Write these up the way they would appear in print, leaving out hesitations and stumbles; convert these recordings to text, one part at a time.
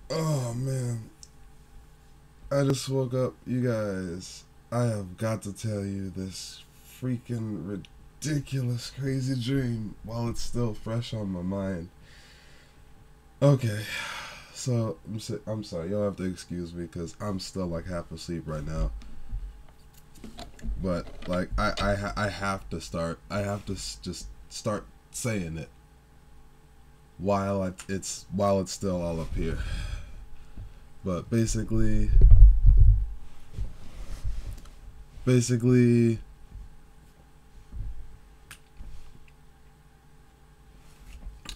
Oh man, I just woke up, you guys. I have got to tell you this freaking ridiculous, crazy dream while it's still fresh on my mind. Okay, so I'm sorry, you'll have to excuse me because I'm still like half asleep right now. But like, I have to start. I have to just start saying it while it's still all up here. But basically,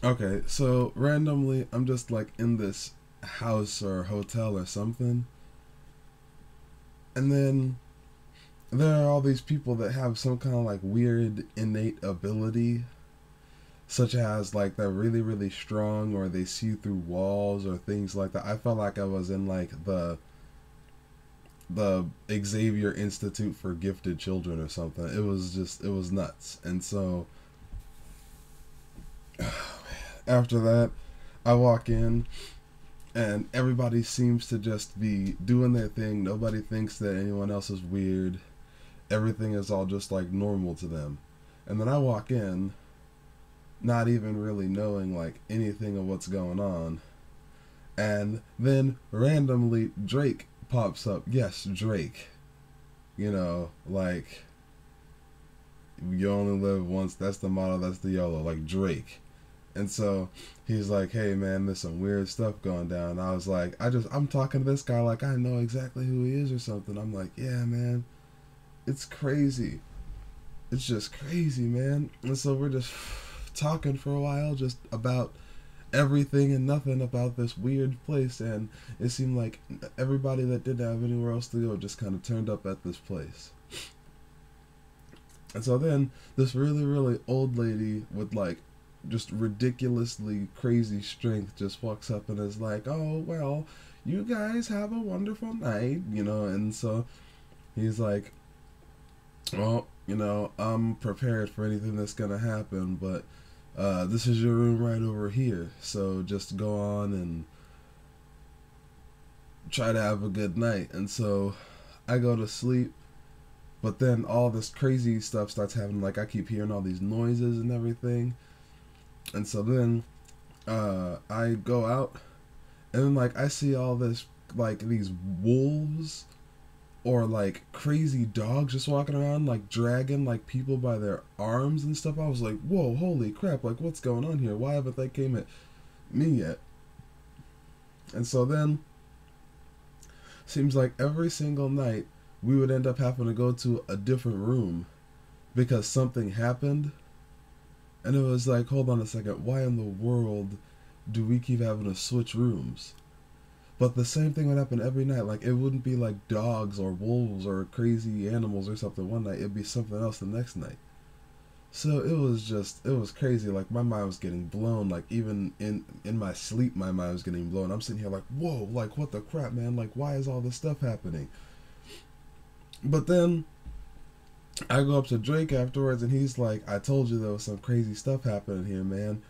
okay, so randomly, I'm just like in this house or hotel or something, and then there are all these people that have some kind of like weird innate ability, such as like they're really, really strong or they see through walls or things like that. I felt like I was in like the Xavier Institute for Gifted Children or something. It was nuts. And so after that, I walk in and everybody seems to just be doing their thing. Nobody thinks that anyone else is weird. Everything is all just like normal to them. And then I walk in, not even really knowing like anything of what's going on. And then randomly Drake pops up. Yes, Drake. You know, like you only live once. That's the motto. That's the YOLO. Like Drake. And so he's like, "Hey man, there's some weird stuff going down." I was like, I'm talking to this guy like I know exactly who he is or something. I'm like, "Yeah, man, it's crazy. It's just crazy, man." And so we're just talking for a while, just about everything and nothing about this weird place. And it seemed like everybody that didn't have anywhere else to go just kind of turned up at this place. And so then this really, really old lady with like just ridiculously crazy strength just walks up and is like, "Oh, well, you guys have a wonderful night," you know. And so he's like, "Well, you know, I'm prepared for anything that's going to happen, but this is your room right over here. So just go on and try to have a good night." And so I go to sleep, but then all this crazy stuff starts happening. Like I keep hearing all these noises and everything. And so then I go out, and then like I see all this like these wolves or like crazy dogs just walking around like dragging like people by their arms and stuff. I was like, whoa, holy crap, like what's going on here? Why haven't they came at me yet? And so then seems like every single night we would end up having to go to a different room because something happened. And it was like, hold on a second, why in the world do we keep having to switch rooms? But the same thing would happen every night. Like it wouldn't be like dogs or wolves or crazy animals or something one night. It'd be something else the next night. So it was crazy. Like my mind was getting blown. Like even in my sleep, my mind was getting blown. I'm sitting here like, whoa, like what the crap, man? Like why is all this stuff happening? But then I go up to Drake afterwards, and he's like, "I told you there was some crazy stuff happening here, man."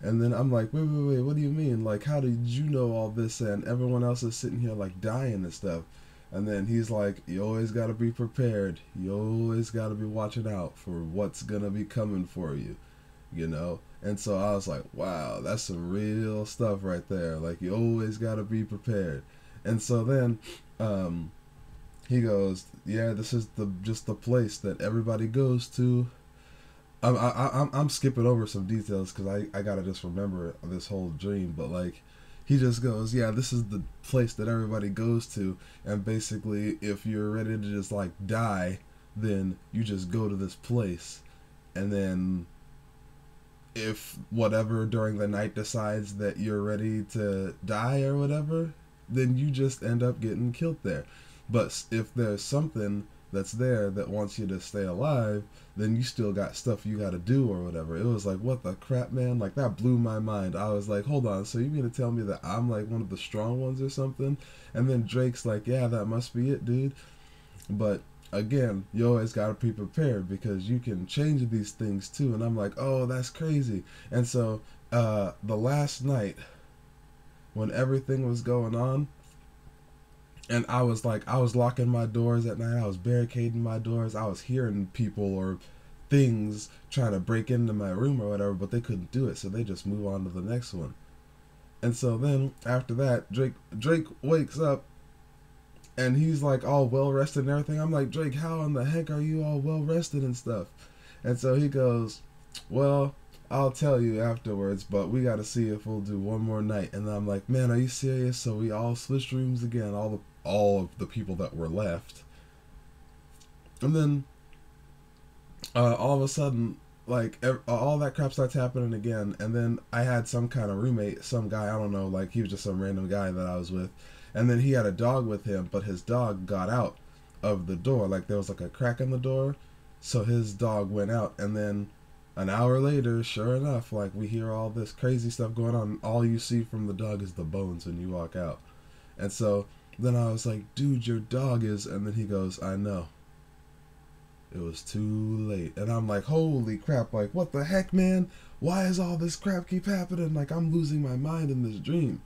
And then I'm like, wait, what do you mean? Like, how did you know all this and everyone else is sitting here like dying and stuff? And then he's like, "You always gotta be prepared. You always gotta be watching out for what's gonna be coming for you, you know?" And so I was like, wow, that's some real stuff right there. Like, you always gotta be prepared. And so then, um, he goes, "Yeah, this is the just the place that everybody goes to." I'm skipping over some details because I gotta just remember this whole dream. But like, he just goes, "Yeah, this is the place that everybody goes to, and basically, if you're ready to just like die, then you just go to this place, and then if whatever during the night decides that you're ready to die or whatever, then you just end up getting killed there. But if there's something that's there that wants you to stay alive, then you still got stuff you got to do or whatever." It was like, what the crap, man? Like that blew my mind. I was like, hold on, so you mean to tell me that I'm like one of the strong ones or something? And then Drake's like, "Yeah, that must be it, dude. But again, you always got to be prepared because you can change these things too." And I'm like, "Oh, that's crazy." And so the last night when everything was going on. And I was locking my doors at night. I was barricading my doors. I was hearing people or things trying to break into my room or whatever, but they couldn't do it, so they just move on to the next one. And so then after that, Drake wakes up and he's like all well rested and everything. I'm like, Drake, how in the heck are you all well rested and stuff? And so he goes, well, I'll tell you afterwards, but we got to see if we'll do one more night. And I'm like, man, are you serious? So we all switched rooms again, all of the people that were left. And then all of a sudden, like all that crap starts happening again. And then I had some kind of roommate, some guy, I don't know, like he was just some random guy that I was with. And then he had a dog with him, but his dog got out of the door. Like there was like a crack in the door, so his dog went out. And then an hour later, sure enough, like we hear all this crazy stuff going on. All you see from the dog is the bones when you walk out. And so then I was like, dude, your dog is... And then he goes, I know. It was too late. And I'm like, holy crap, like what the heck, man? Why is all this crap keep happening? Like I'm losing my mind in this dream.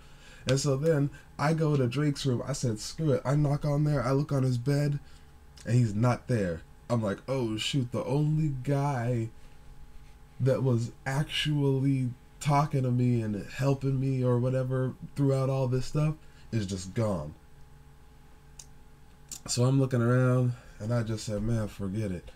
And so then I go to Drake's room. I said, screw it. I knock on there. I look on his bed and he's not there. I'm like, oh shoot, the only guy that was actually talking to me and helping me or whatever throughout all this stuff is just gone. So I'm looking around and I just said, man, forget it.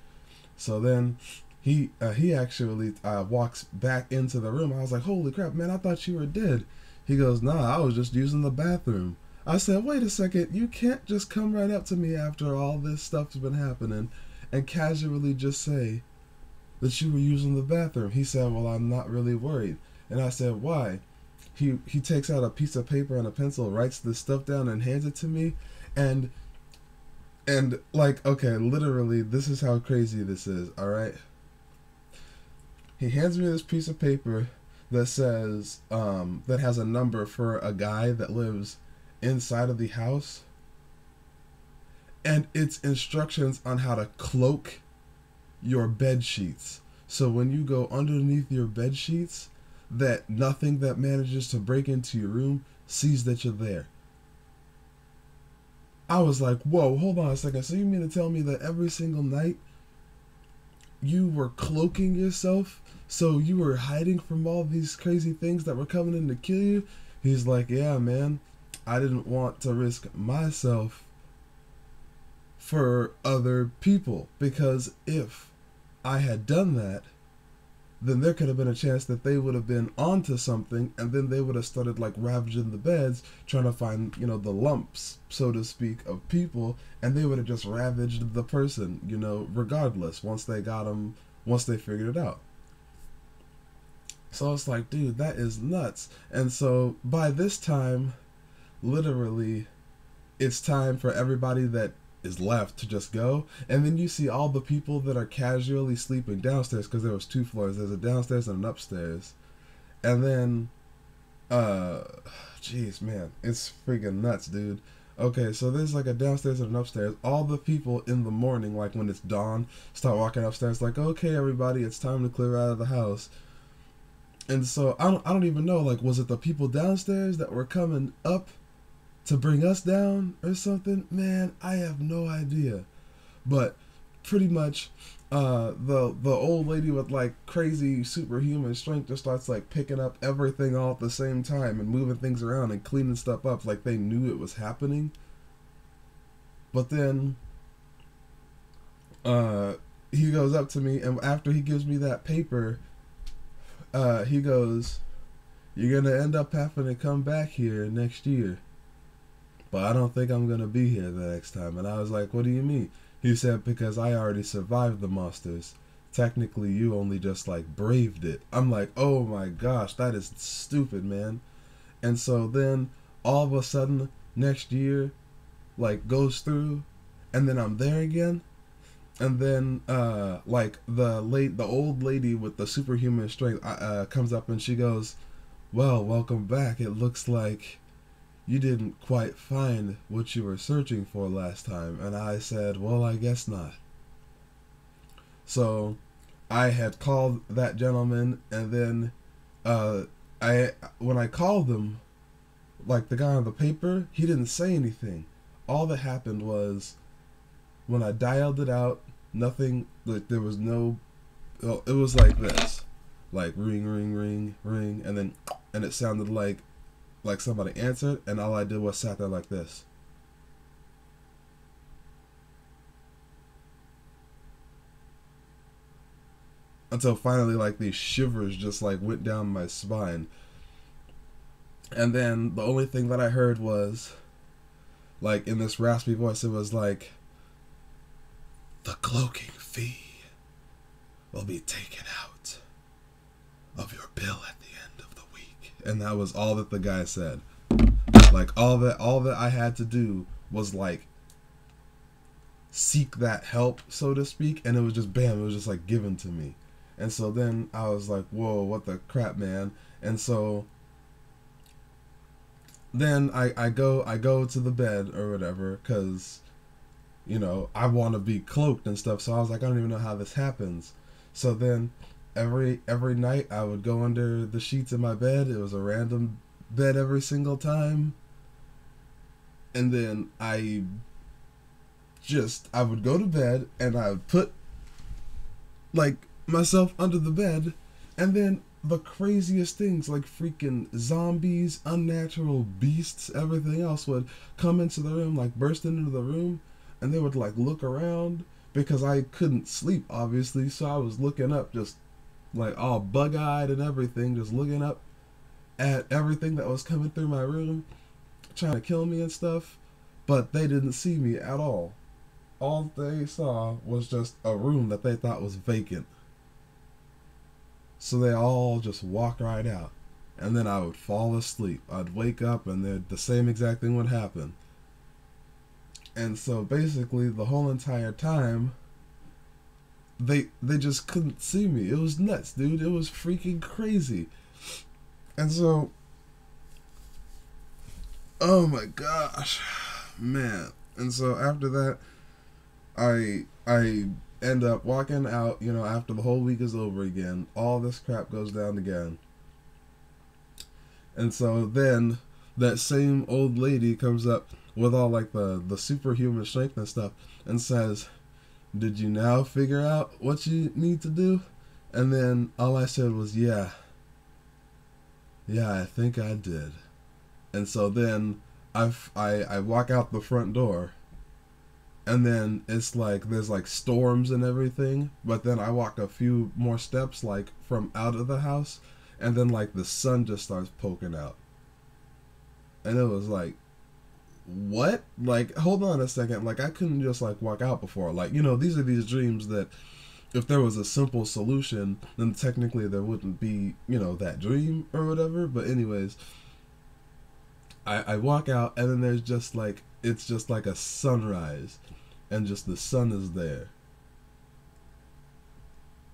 So then he actually walks back into the room. I was like, holy crap, man, I thought you were dead. He goes, nah, I was just using the bathroom. I said, wait a second, you can't just come right up to me after all this stuff's been happening and casually just say that you were using the bathroom. He said, well, I'm not really worried. And I said, why? He takes out a piece of paper and a pencil, writes this stuff down and hands it to me. And like, okay, literally, this is how crazy this is, all right? He hands me this piece of paper that says, that has a number for a guy that lives inside of the house. And it's instructions on how to cloak your bed sheets. So when you go underneath your bed sheets, that nothing that manages to break into your room sees that you're there. I was like, whoa, hold on a second. So you mean to tell me that every single night you were cloaking yourself? So you were hiding from all these crazy things that were coming in to kill you? He's like, yeah, man, I didn't want to risk myself for other people, because if I had done that, then there could have been a chance that they would have been onto something, and then they would have started like ravaging the beds, trying to find, you know, the lumps, so to speak, of people, and they would have just ravaged the person, you know, regardless, once they got them, once they figured it out. So it's like, dude, that is nuts. And so by this time, literally, it's time for everybody that is left to just go. And then you see all the people that are casually sleeping downstairs, because there was 2 floors. There's a downstairs and an upstairs. And then jeez, man, it's freaking nuts, dude. Okay, so there's like a downstairs and an upstairs. All the people in the morning, like when it's dawn, start walking upstairs like, okay, everybody, it's time to clear out of the house. And so I don't even know, like, was it the people downstairs that were coming up to bring us down or something? Man, I have no idea. But pretty much the old lady with like crazy superhuman strength just starts like picking up everything all at the same time and moving things around and cleaning stuff up like they knew it was happening. But then he goes up to me, and after he gives me that paper, he goes, you're gonna end up having to come back here next year, but I don't think I'm gonna be here the next time. And I was like, what do you mean? He said, because I already survived the monsters. Technically, you only just like braved it. I'm like, oh my gosh, that is stupid, man. And so then all of a sudden next year like goes through, and then I'm there again. And then like the old lady with the superhuman strength comes up and she goes, well, welcome back. It looks like you didn't quite find what you were searching for last time. And I said, well, I guess not. So I had called that gentleman, and then when I called him, like the guy on the paper, he didn't say anything. All that happened was when I dialed it out, nothing, like there was no, well, it was like this, like ring, ring, ring, ring, and it sounded like somebody answered, and all I did was sat there like this. Until finally, like, these shivers just, like, went down my spine. And then the only thing that I heard was, like, in this raspy voice, it was like, the cloaking fee will be taken out of your bill at the end of the week. And that was all that the guy said. Like, all that I had to do was, like, seek that help, so to speak, and it was just, bam, it was just, like, given to me. And so then I was like, whoa, what the crap, man? And so then I go to the bed or whatever, because, you know, I want to be cloaked and stuff. So I was like, I don't even know how this happens. So then every night I would go under the sheets in my bed. It was a random bed every single time. And then I would go to bed and I would put, like, myself under the bed, and then the craziest things, like freaking zombies, unnatural beasts, everything else would come into the room, like burst into the room, and they would like look around, because I couldn't sleep, obviously, so I was looking up, just like all bug-eyed and everything, just looking up at everything that was coming through my room, trying to kill me and stuff, but they didn't see me at all. All they saw was just a room that they thought was vacant. So they all just walk right out. And then I would fall asleep. I'd wake up and the same exact thing would happen. And so basically the whole entire time, they just couldn't see me. It was nuts, dude. It was freaking crazy. And so, oh my gosh, man. And so after that, I end up walking out, you know, after the whole week is over again. All this crap goes down again. And so then that same old lady comes up with all like the superhuman strength and stuff and says, did you now figure out what you need to do? And then all I said was, yeah, I think I did. And so then I walk out the front door. And then it's like, there's like storms and everything. But then I walk a few more steps, like from out of the house. And then like the sun just starts poking out. And it was like, what? Like, hold on a second. Like, I couldn't just like walk out before. Like, you know, these are these dreams that if there was a simple solution, then technically there wouldn't be, you know, that dream or whatever. But anyways, I walk out and then there's just like, it's just like a sunrise. And just the sun is there.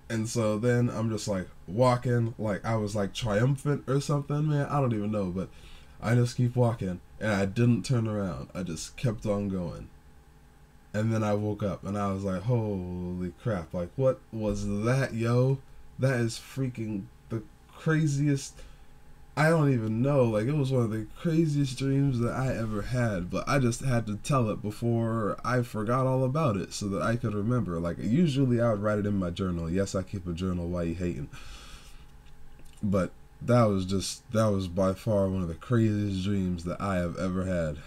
And so then I'm just like walking, like I was like triumphant or something, man. I don't even know, but I just keep walking and I didn't turn around. I just kept on going. And then I woke up and I was like, holy crap, like what was that, yo? That is freaking the craziest, I don't even know, like it was one of the craziest dreams that I ever had, but I just had to tell it before I forgot all about it so that I could remember. Like usually I would write it in my journal. Yes, I keep a journal, why you hating? But that was by far one of the craziest dreams that I have ever had.